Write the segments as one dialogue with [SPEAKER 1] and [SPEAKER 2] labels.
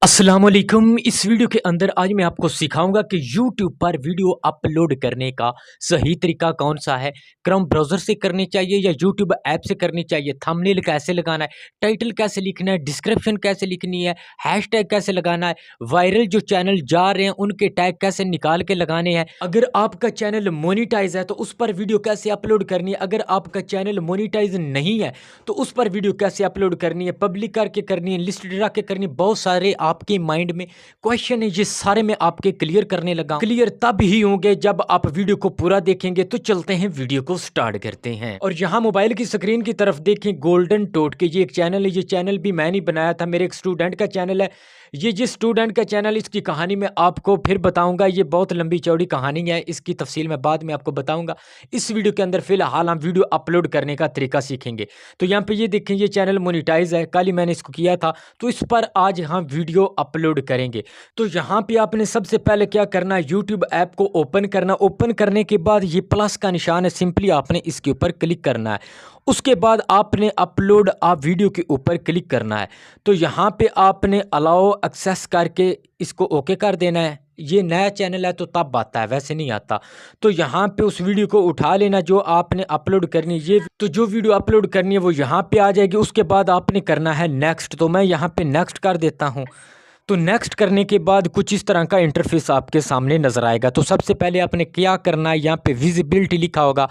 [SPEAKER 1] अस्सलामुअलैकुम। इस वीडियो के अंदर आज मैं आपको सिखाऊंगा कि YouTube पर वीडियो अपलोड करने का सही तरीका कौन सा है। क्रोम ब्राउज़र से करनी चाहिए या YouTube ऐप से करनी चाहिए। थंबनेल कैसे लगाना है, टाइटल कैसे लिखना है, डिस्क्रिप्शन कैसे लिखनी है, हैशटैग कैसे लगाना है, वायरल जो चैनल जा रहे हैं उनके टैग कैसे निकाल के लगाने हैं। अगर आपका चैनल मोनेटाइज है तो उस पर वीडियो कैसे अपलोड करनी है। अगर आपका चैनल मोनेटाइज नहीं है तो उस पर वीडियो कैसे अपलोड करनी है, पब्लिक करके करनी है, लिस्टेड रख के करनी है। बहुत सारे आपके माइंड में क्वेश्चन है, ये सारे मैं आपके क्लियर करने लगा। क्लियर तब ही होंगे जब आप वीडियो को पूरा देखेंगे। तो चलते हैं, वीडियो को स्टार्ट करते हैं। और यहाँ मोबाइल की स्क्रीन की तरफ देखें, गोल्डन टोट के ये एक चैनल है। ये चैनल भी मैं नहीं बनाया था, मेरे एक स्टूडेंट का चैनल है। ये जिस स्टूडेंट का चैनल, इसकी कहानी मैं आपको फिर बताऊंगा। ये बहुत लंबी चौड़ी कहानी है, इसकी तफसील मैं बाद में आपको बताऊंगा। इस वीडियो के अंदर फिलहाल हम वीडियो अपलोड करने का तरीका सीखेंगे। तो यहाँ पे ये देखें, ये चैनल मोनेटाइज है, कल ही मैंने इसको किया था। तो इस पर आज हम वीडियो अपलोड करेंगे। तो यहाँ पे आपने सबसे पहले क्या करना है, यूट्यूब ऐप को ओपन करना। ओपन करने के बाद ये प्लस का निशान है, सिंपली आपने इसके ऊपर क्लिक करना है। उसके बाद आपने अपलोड आप वीडियो के ऊपर क्लिक करना है। तो यहाँ पे आपने अलाउ एक्सेस करके इसको ओके कर देना है। ये नया चैनल है तो तब आता है, वैसे नहीं आता। तो यहाँ पे उस वीडियो को उठा लेना जो आपने अपलोड करनी है। ये तो जो वीडियो अपलोड करनी है वो यहाँ पे आ जाएगी। उसके बाद आपने करना है नेक्स्ट। तो मैं यहाँ पे नेक्स्ट कर देता हूँ। तो नेक्स्ट करने के बाद कुछ इस तरह का इंटरफेस आपके सामने नज़र आएगा। तो सबसे पहले आपने क्या करना है, यहाँ पे विजिबिलिटी लिखा होगा,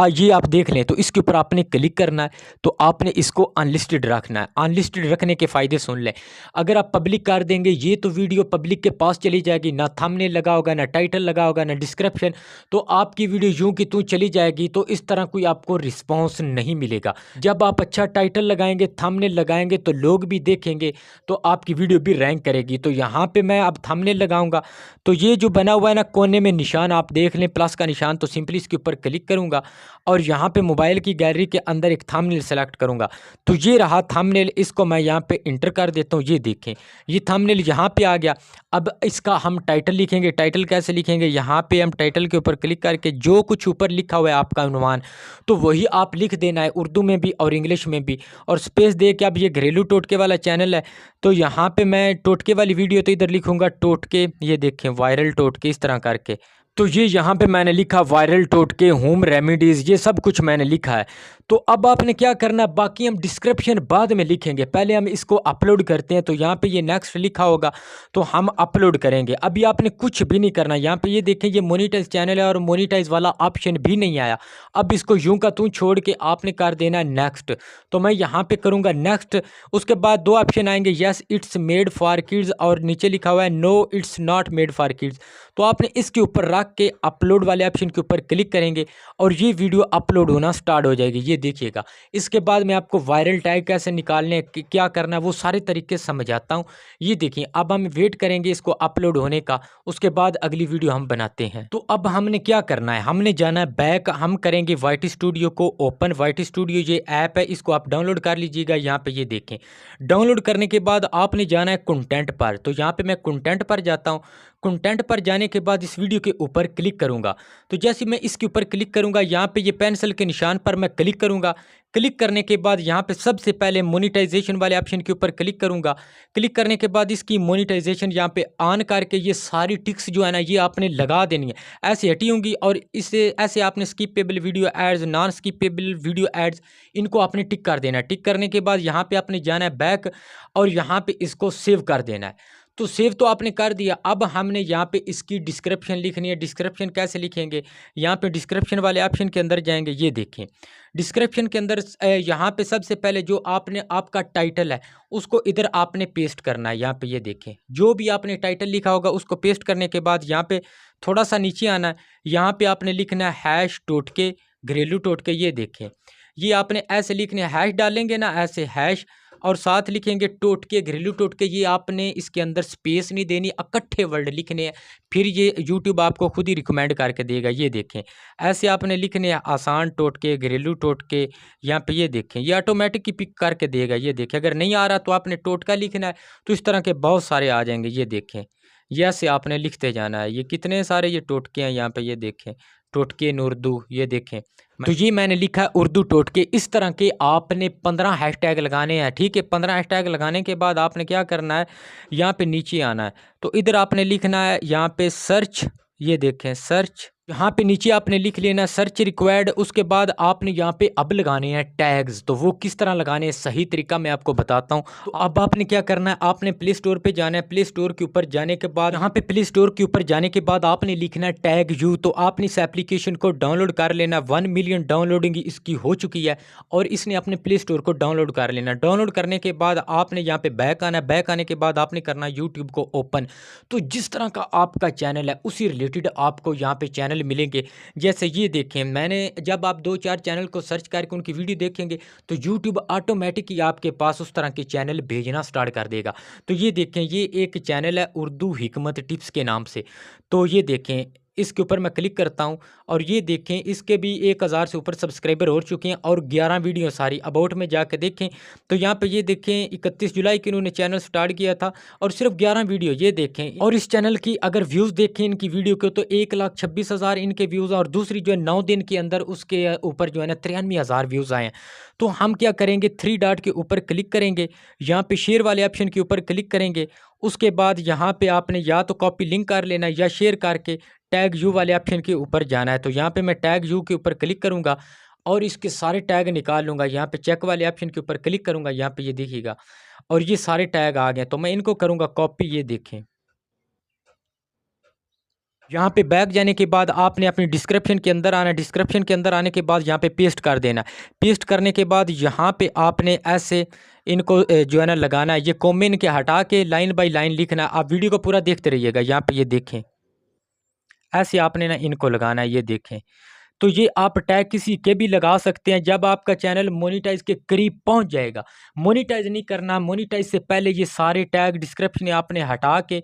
[SPEAKER 1] ये आप देख लें। तो इसके ऊपर आपने क्लिक करना है। तो आपने इसको अनलिस्टेड रखना है। अनलिस्टेड रखने के फ़ायदे सुन लें। अगर आप पब्लिक कर देंगे ये तो वीडियो पब्लिक के पास चली जाएगी, ना थंबनेल लगा होगा, ना टाइटल लगा होगा, ना डिस्क्रिप्शन। तो आपकी वीडियो यूँ की तूँ चली जाएगी। तो इस तरह कोई आपको रिस्पॉन्स नहीं मिलेगा। जब आप अच्छा टाइटल लगाएंगे, थंबनेल लगाएंगे तो लोग भी देखेंगे, तो आपकी वीडियो भी रैंक करेगी। तो यहाँ पे मैं अब थंबनेल लगाऊंगा। तो ये जो बना हुआ है ना कोने में निशान, आप देख लें प्लस का निशान। तो सिंपली इसके ऊपर क्लिक करूंगा और यहाँ पे मोबाइल की गैलरी के अंदर एक थंबनेल सेलेक्ट करूंगा। तो ये रहा थंबनेल। इसको मैं यहाँ पे इंटर कर देता हूँ। ये देखें, ये थंबनेल यहाँ पे आ गया। अब इसका हम टाइटल लिखेंगे। टाइटल कैसे लिखेंगे, यहाँ पे हम टाइटल के ऊपर क्लिक करके जो कुछ ऊपर लिखा हुआ है आपका अनुमान, तो वही आप लिख देना है, उर्दू में भी और इंग्लिश में भी। और स्पेस दे के, अब ये घरेलू टोटके वाला चैनल है तो यहाँ पे मैं टोटके वाली वीडियो तो इधर लिखूंगा टोटके, ये देखें वायरल टोटके इस तरह करके। तो ये यहाँ पे मैंने लिखा वायरल टोटके, होम रेमेडीज़, ये सब कुछ मैंने लिखा है। तो अब आपने क्या करना है, बाकी हम डिस्क्रिप्शन बाद में लिखेंगे, पहले हम इसको अपलोड करते हैं। तो यहाँ पे ये नेक्स्ट लिखा होगा तो हम अपलोड करेंगे। अभी आपने कुछ भी नहीं करना। यहाँ पे ये देखें, ये मोनेटाइज चैनल है और मोनेटाइज वाला ऑप्शन भी नहीं आया। अब इसको यूं का तूं छोड़ के आपने कर देना नेक्स्ट। तो मैं यहाँ पे करूँगा नेक्स्ट। उसके बाद दो ऑप्शन आएंगे, yes it's made for kids, और नीचे लिखा हुआ है no it's not made for kids. तो आपने इसके ऊपर रख के अपलोड वाले ऑप्शन के ऊपर क्लिक करेंगे और ये वीडियो अपलोड होना स्टार्ट हो जाएगी। ये देखिएगा। इसके बाद मैं आपको वायरल टैग कैसे निकालने क्या करना है वो सारे तरीके समझाता हूँ। ये देखिए, अब हम वेट करेंगे इसको अपलोड होने का। उसके बाद अगली वीडियो हम बनाते हैं। तो अब हमने क्या करना है, हमने जाना है बैक। हम करेंगे वाइट स्टूडियो को ओपन। वाइट स्टूडियो ये ऐप है, इसको आप डाउनलोड कर लीजिएगा। यहाँ पे ये देखें, डाउनलोड करने के बाद आपने जाना है कंटेंट पर। तो यहाँ पे मैं कंटेंट पर जाता हूँ। कंटेंट पर जाने के बाद इस वीडियो के ऊपर क्लिक करूंगा। तो जैसे मैं इसके ऊपर क्लिक करूंगा, यहाँ पे ये पेंसिल के निशान पर मैं क्लिक करूंगा। क्लिक करने के बाद यहाँ पे सबसे पहले मोनेटाइजेशन वाले ऑप्शन के ऊपर क्लिक करूंगा। क्लिक करने के बाद इसकी मोनेटाइजेशन यहाँ पे ऑन करके ये सारी टिक्स जो है ना ये आपने लगा देनी है, ऐसे हटी होंगी। और इसे ऐसे आपने skippable video ads, non skippable video ads, इनको आपने टिक कर देना है। टिक करने के बाद यहाँ पे आपने जाना है बैक और यहाँ पे इसको सेव कर देना है। तो सेव तो आपने कर दिया। अब हमने यहाँ पे इसकी डिस्क्रिप्शन लिखनी है। डिस्क्रिप्शन कैसे लिखेंगे, यहाँ पे डिस्क्रिप्शन वाले ऑप्शन के अंदर जाएंगे। ये देखें, डिस्क्रिप्शन के अंदर यहाँ पे सबसे पहले जो आपने आपका टाइटल है उसको इधर आपने पेस्ट करना है। यहाँ पे ये देखें, जो भी आपने टाइटल लिखा होगा उसको पेस्ट करने के बाद यहाँ पे थोड़ा सा नीचे आना है। यहाँ पे आपने लिखना है हैश टोटके, घरेलू टोटके। ये देखें, ये आपने ऐसे लिखने, हैश डालेंगे ना ऐसे हैश, और साथ लिखेंगे टोटके, घरेलू टोटके। ये आपने इसके अंदर स्पेस नहीं देनी, इकट्ठे वर्ड लिखने हैं। फिर ये यूट्यूब आपको खुद ही रिकमेंड करके देगा। ये देखें, ऐसे आपने लिखने हैं, आसान टोटके, घरेलू टोटके। यहाँ पे ये देखें, ये ऑटोमेटिक ही पिक करके देगा। ये देखें, अगर नहीं आ रहा तो आपने टोटका लिखना है। तो इस तरह के बहुत सारे आ जाएंगे। ये देखें, ये ऐसे आपने लिखते जाना है। ये कितने सारे ये टोटके हैं, यहाँ पे ये देखें टोटके इन उर्दू, ये देखें। तो ये मैंने लिखा है उर्दू टोटके। इस तरह के आपने 15 हैशटैग लगाने हैं, ठीक है। 15 हैशटैग लगाने के बाद आपने क्या करना है, यहाँ पे नीचे आना है। तो इधर आपने लिखना है यहाँ पे सर्च, ये देखें सर्च, यहाँ पे नीचे आपने लिख लेना सर्च रिक्वायर्ड। उसके बाद आपने यहाँ पे अब लगाने हैं टैग्स। तो वो किस तरह लगाने हैं, सही तरीका मैं आपको बताता हूँ। तो अब आपने क्या करना है, आपने प्ले स्टोर पे जाना है। प्ले स्टोर के ऊपर जाने के बाद यहाँ पे प्ले स्टोर के ऊपर जाने के बाद आपने लिखना है टैग यू। तो आपने इस एप्लीकेशन को डाउनलोड कर लेना। 1 मिलियन डाउनलोडिंग इसकी हो चुकी है और इसने अपने प्ले स्टोर को डाउनलोड कर लेना। डाउनलोड करने के बाद आपने यहाँ पे बैक आना है। बैक आने के बाद आपने करना है यूट्यूब को ओपन। तो जिस तरह का आपका चैनल है उसी रिलेटेड आपको यहाँ पे चैनल मिलेंगे। जैसे ये देखें, मैंने जब आप 2-4 चैनल को सर्च करके उनकी वीडियो देखेंगे तो यूट्यूब ऑटोमेटिक ही आपके पास उस तरह के चैनल भेजना स्टार्ट कर देगा। तो ये देखें, ये एक चैनल है उर्दू हिकमत टिप्स के नाम से। तो ये देखें, इसके ऊपर मैं क्लिक करता हूँ और ये देखें इसके भी 1000 से ऊपर सब्सक्राइबर हो चुके हैं और 11 वीडियो सारी। अबाउट में जाकर देखें तो यहाँ पे ये देखें 31 जुलाई की इन्होंने चैनल स्टार्ट किया था और सिर्फ 11 वीडियो, ये देखें। और इस चैनल की अगर व्यूज़ देखें इनकी वीडियो के तो 1,26,000 इनके व्यूज़, और दूसरी जो है 9 दिन के अंदर उसके ऊपर जो है ना 93,000 व्यूज़ आए हैं। तो हम क्या करेंगे, 3 डॉट के ऊपर क्लिक करेंगे, यहाँ पे शेयर वाले ऑप्शन के ऊपर क्लिक करेंगे। उसके बाद यहाँ पे आपने या तो कॉपी लिंक कर लेना या शेयर करके टैग यू वाले ऑप्शन के ऊपर जाना है। तो यहाँ पे मैं टैग यू के ऊपर क्लिक करूँगा और इसके सारे टैग निकाल लूँगा। यहाँ पे चेक वाले ऑप्शन के ऊपर क्लिक करूँगा, यहाँ पे ये देखिएगा और ये सारे टैग आ गए। तो मैं इनको करूँगा कॉपी, ये देखें। यहाँ पे बैक जाने के बाद आपने अपनी डिस्क्रिप्शन के अंदर आना है। डिस्क्रिप्शन के अंदर आने के बाद यहाँ पे पेस्ट कर देना। पेस्ट करने के बाद यहाँ पे आपने ऐसे इनको जो है ना लगाना है। ये कॉमे इनके हटा के लाइन बाय लाइन लिखना है। आप वीडियो को पूरा देखते रहिएगा। यहाँ पे ये देखें, ऐसे आपने ना इनको लगाना है, ये देखें। तो ये आप टैग किसी के भी लगा सकते हैं जब आपका चैनल मोनेटाइज के करीब पहुंच जाएगा। मोनेटाइज नहीं करना, मोनेटाइज से पहले ये सारे टैग डिस्क्रिप्शन आपने हटा के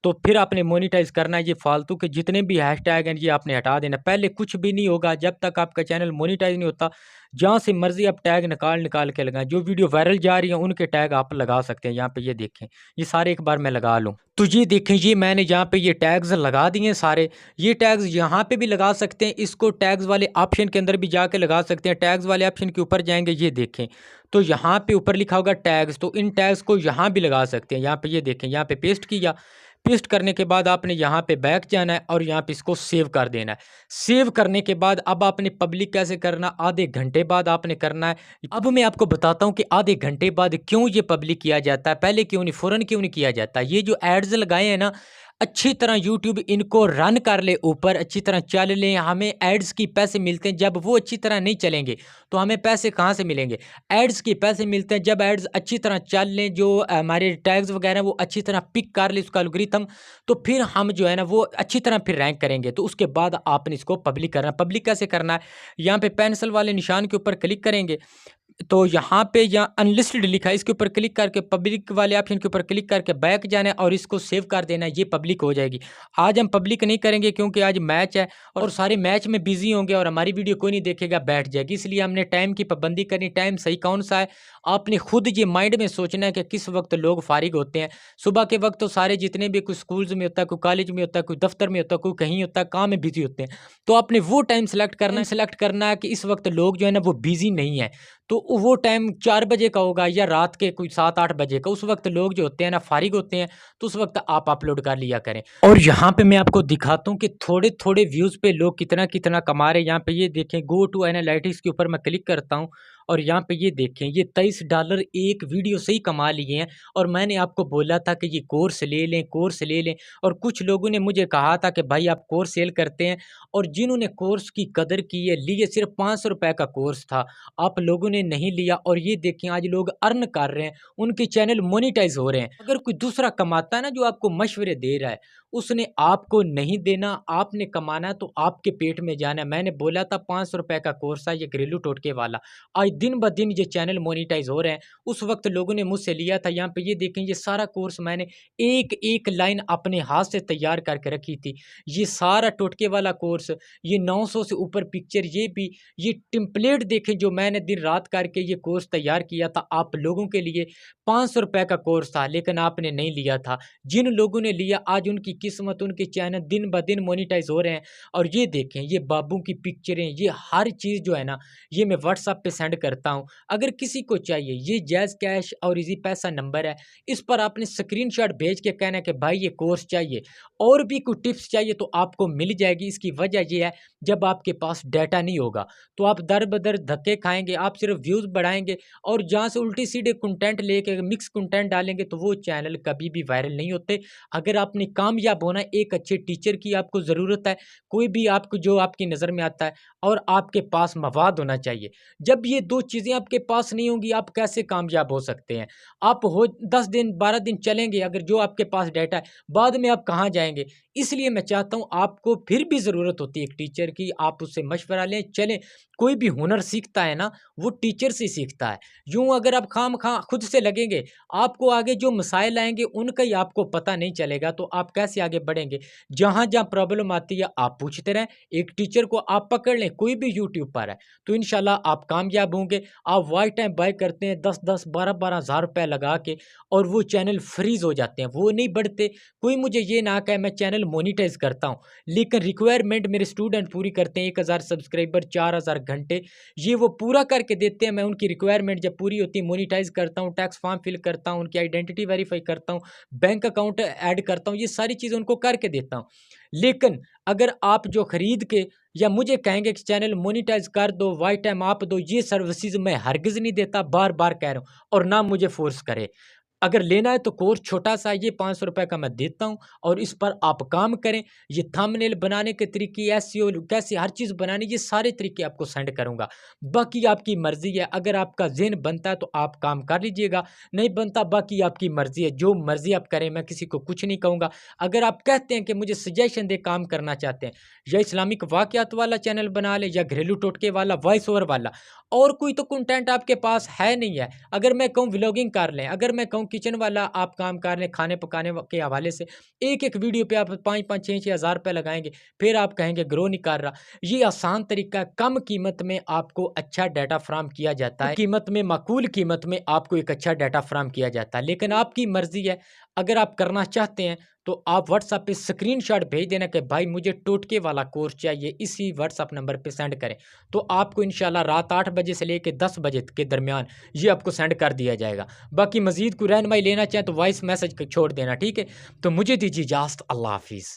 [SPEAKER 1] तो फिर आपने मोनेटाइज करना है। ये फालतू के जितने भी हैशटैग हैं ये आपने हटा देना। पहले कुछ भी नहीं होगा जब तक आपका चैनल मोनेटाइज नहीं होता। जहाँ से मर्जी आप टैग निकाल निकाल के लगाएं। जो वीडियो वायरल जा रही है उनके टैग आप लगा सकते हैं। यहाँ पे ये देखें, ये सारे एक बार मैं लगा लूँ। तो ये देखें, ये मैंने यहाँ पे ये टैग्स लगा दिए सारे। ये टैग्स यहाँ पे भी लगा सकते हैं, इसको टैग्स वाले ऑप्शन के अंदर भी जाके लगा सकते हैं। टैग्स वाले ऑप्शन के ऊपर जाएंगे, ये देखें तो यहाँ पे ऊपर लिखा होगा टैग्स। तो इन टैग्स को यहाँ भी लगा सकते हैं। यहाँ पे ये देखें, यहाँ पे पेस्ट किया। पेस्ट करने के बाद आपने यहाँ पे बैक जाना है और यहाँ पे इसको सेव कर देना है। सेव करने के बाद अब आपने पब्लिक कैसे करना, आधे घंटे बाद आपने करना है। अब मैं आपको बताता हूँ कि आधे घंटे बाद क्यों ये पब्लिक किया जाता है, पहले क्यों नहीं, फ़ौरन क्यों नहीं किया जाता। ये जो एड्स लगाए हैं ना, अच्छी तरह यूट्यूब इनको रन कर ले, ऊपर अच्छी तरह चल लें। हमें एड्स की पैसे मिलते हैं। जब वो अच्छी तरह नहीं चलेंगे तो हमें पैसे कहाँ से मिलेंगे। एड्स के पैसे मिलते हैं जब एड्स अच्छी तरह चल लें, जो हमारे टैग्स वगैरह वो अच्छी तरह पिक कर ले उसका एल्गोरिथम, तो फिर हम जो है ना वो अच्छी तरह फिर रैंक करेंगे। तो उसके बाद आपने इसको पब्लिक करना है। पब्लिक कैसे करना है, यहाँ पे पेंसिल वाले निशान के ऊपर क्लिक करेंगे। तो यहाँ पे यहाँ अनलिस्टेड लिखा है, इसके ऊपर क्लिक करके पब्लिक वाले ऑप्शन के ऊपर क्लिक करके बैक जाना है और इसको सेव कर देना है। ये पब्लिक हो जाएगी। आज हम पब्लिक नहीं करेंगे क्योंकि आज मैच है और सारे मैच में बिजी होंगे और हमारी वीडियो कोई नहीं देखेगा, बैठ जाएगी। इसलिए हमने टाइम की पाबंदी करनी। टाइम सही कौन सा है आपने खुद ये माइंड में सोचना है कि किस वक्त लोग फारिग होते हैं। सुबह के वक्त तो सारे जितने भी, कोई स्कूल्स में होता है, कोई कॉलेज में होता है, कोई दफ्तर में होता है, कोई कहीं होता है, काम में बिजी होते हैं। तो आपने वो टाइम सेलेक्ट करना है कि इस वक्त लोग जो है ना वो बिजी नहीं है। तो वो टाइम 4 बजे का होगा या रात के कोई 7-8 बजे का। उस वक्त लोग जो होते हैं ना फारिग होते हैं, तो उस वक्त आप अपलोड कर लिया करें। और यहाँ पे मैं आपको दिखाता हूँ कि थोड़े थोड़े व्यूज़ पे लोग कितना कितना कमा रहे हैं। यहाँ पे ये देखें, गो टू एनालिटिक्स के ऊपर मैं क्लिक करता हूँ और यहाँ पे ये देखें, ये $23 एक वीडियो से ही कमा लिए हैं। और मैंने आपको बोला था कि ये कोर्स ले लें, कोर्स ले लें। और कुछ लोगों ने मुझे कहा था कि भाई आप कोर्स सेल करते हैं, और जिन्होंने कोर्स की कदर की है, लिए सिर्फ ₹500 का कोर्स था, आप लोगों ने नहीं लिया। और ये देखें आज लोग अर्न कर रहे हैं, उनके चैनल मोनेटाइज हो रहे हैं। अगर कोई दूसरा कमाता है ना, जो आपको मशवरे दे रहा है, उसने आपको नहीं देना, आपने कमाना है तो आपके पेट में जाना है। मैंने बोला था ₹500 का कोर्स है ये घरेलू टोटके वाला। आज दिन ब दिन ये चैनल मोनेटाइज हो रहे हैं। उस वक्त लोगों ने मुझसे लिया था। यहाँ पे ये देखें, ये सारा कोर्स मैंने एक एक लाइन अपने हाथ से तैयार करके रखी थी। ये सारा टोटके वाला कोर्स, ये 900 से ऊपर पिक्चर, ये भी, ये टेम्पलेट देखें जो मैंने दिन रात करके ये कोर्स तैयार किया था आप लोगों के लिए। ₹500 का कोर्स था लेकिन आपने नहीं लिया था। जिन लोगों ने लिया आज उनकी उनकी किस्मत, उनके चैनल दिन ब दिन मोनेटाइज़ हो रहे हैं। और ये देखें, ये बाबू की पिक्चरें, ये हर चीज़ जो है ना, ये मैं व्हाट्सएप पे सेंड करता हूँ। अगर किसी को चाहिए, ये जैज़ कैश और ईज़ी पैसा नंबर है, इस पर आपने स्क्रीनशॉट भेज के कहना है कि भाई ये कोर्स चाहिए और भी कुछ टिप्स चाहिए तो आपको मिल जाएगी। इसकी वजह ये है, जब आपके पास डाटा नहीं होगा तो आप दर-ब-दर धक्के खाएँगे, आप सिर्फ व्यूज़ बढ़ाएँगे और जहाँ से उल्टे-सीधे कंटेंट लेके मिक्स कंटेंट डालेंगे तो वो चैनल कभी भी वायरल नहीं होते। अगर आपने कामयाब होना है, एक अच्छे टीचर की आपको ज़रूरत है, कोई भी आपको जो आपकी नज़र में आता है, और आपके पास मवाद होना चाहिए। जब ये 2 चीज़ें आपके पास नहीं होंगी, आप कैसे कामयाब हो सकते हैं? आप हो 10 दिन, 12 दिन चलेंगे, अगर जो आपके पास डाटा है, बाद में आप कहाँ जाएँगे? इसलिए मैं चाहता हूँ, आपको फिर भी ज़रूरत होती है एक टीचर की, आप उससे मशवरा लें, चलें। कोई भी हुनर सीखता है ना, वो टीचर से सीखता है। यूँ अगर आप खामख़ा खुद से लगेंगे, आपको आगे जो मसाइल आएँगे, उनका ही आपको पता नहीं चलेगा, तो आप कैसे आगे बढ़ेंगे? जहाँ-जहाँ प्रॉब्लम आती है, आप पूछते रहें, एक टीचर को आप पकड़ लें, कोई भी यूट्यूब पर है, तो इंशाल्लाह आप कामयाब होंगे। आप वाई टाइम बाय करते हैं 10-10, 12-12 हज़ार रुपए लगा के, और वो चैनल फ्रीज़ हो जाते हैं, वो नहीं बढ़ते। कोई मुझे ये ना कहे मैं चैनल मोनेटाइज़ करता हूँ, लेकिन रिक्वायरमेंट मेरे स्टूडेंट पूरी करते हैं, 1000 सब्सक्राइबर, 4000 घंटे, ये वो पूरा करके देते हैं। मैं उनकी रिक्वायरमेंट जब पूरी होती है, मोनेटाइज़ करता हूँ, टैक्स फॉर्म फिल करता हूँ, उनकी आइडेंटिटी वेरीफ़ाई करता हूँ, बैंक अकाउंट ऐड करता हूँ, ये सारी चीज़ें उनको करके देता हूँ। लेकिन अगर आप जो खरीद के या मुझे कहेंगे कि चैनल मोनेटाइज़ कर दो, वाई टाइम आप दो, ये सर्विसेज़ मैं हरगिज़ नहीं देता, बार-बार कह रहा हूँ, और ना मुझे फ़ोर्स करे। अगर लेना है तो कोर्स छोटा-सा है, ये ₹500 का मैं देता हूँ, और इस पर आप काम करें। ये थंबनेल बनाने के तरीके, एसईओ कैसे हर चीज़ बनानी, ये सारे तरीके आपको सेंड करूँगा। बाकी आपकी मर्ज़ी है, अगर आपका ज़हन बनता है तो आप काम कर लीजिएगा, नहीं बनता बाकी आपकी मर्ज़ी है, जो मर्ज़ी आप करें, मैं किसी को कुछ नहीं कहूँगा। अगर आप कहते हैं कि मुझे सजेशन दें, काम करना चाहते हैं, या इस्लामिक वाक़यात वाला चैनल बना लें, या घरेलू टोटके वाला, वॉइस ओवर वाला, और कोई तो कंटेंट आपके पास है नहीं है। अगर मैं कहूँ व्लॉगिंग कर लें, अगर मैं कहूँ किचन वाला आप काम कर लें, खाने पकाने के हवाले से, एक-एक वीडियो पे आप 5-5, 6-6 हज़ार रुपए लगाएँगे, फिर आप कहेंगे ग्रो नहीं कर रहा। ये आसान तरीका है, कम कीमत में आपको अच्छा डाटा फ़राहम किया जाता है। कीमत में, माकूल कीमत में आपको एक अच्छा डाटा फ़राहम किया जाता है, लेकिन आपकी मर्ज़ी है। अगर आप करना चाहते हैं तो आप व्हाट्सएप पे स्क्रीनशॉट भेज देना कि भाई मुझे टोटके वाला कोर्स चाहिए, इसी व्हाट्सएप नंबर पे सेंड करें। तो आपको इंशाल्लाह रात 8 बजे से लेके 10 बजे के दरमियान ये आपको सेंड कर दिया जाएगा। बाकी मज़ीद कोई रहनुमाई लेना चाहें तो वॉइस मैसेज छोड़ देना, ठीक है? तो मुझे दीजिए इजाज़त, अल्लाह हाफ़िज़।